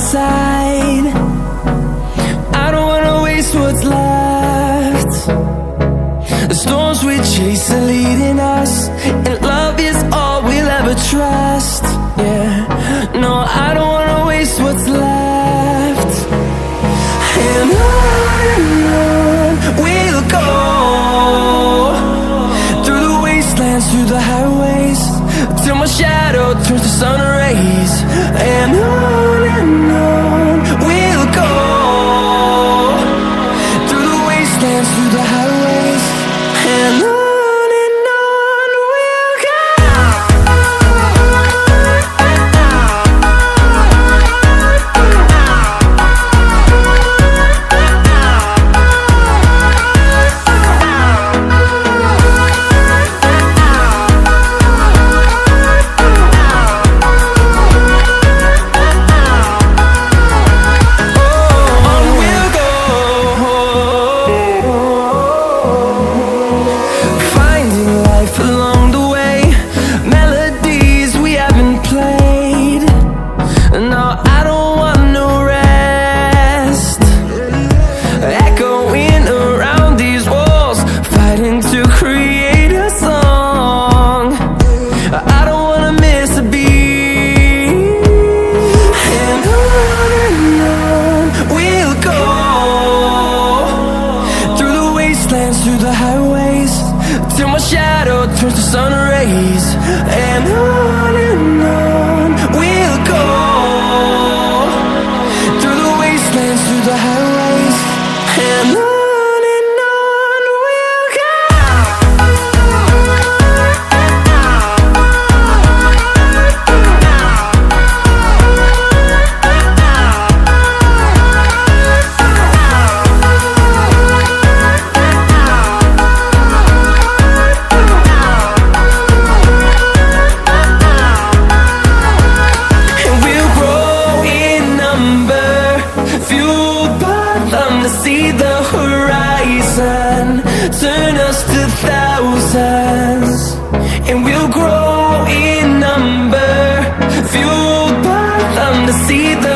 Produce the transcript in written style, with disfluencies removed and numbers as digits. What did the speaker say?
side. I don't wanna waste what's left. The storms we chase are leading us, and love is all we'll ever trust. Yeah, no, I don't wanna waste what's left. And on we'll go, through the wastelands, through the highways, till my shadow turns to sun rays. And on we'll go, through the wastelands, through the highways, and on we'll go. Through the highways, till my shadow turns to sun rays. And on we'll go, through the wastelands, through the highways, and on we'll go. To see the horizon turn us to thousands, and we'll grow in number, fueled by them to see the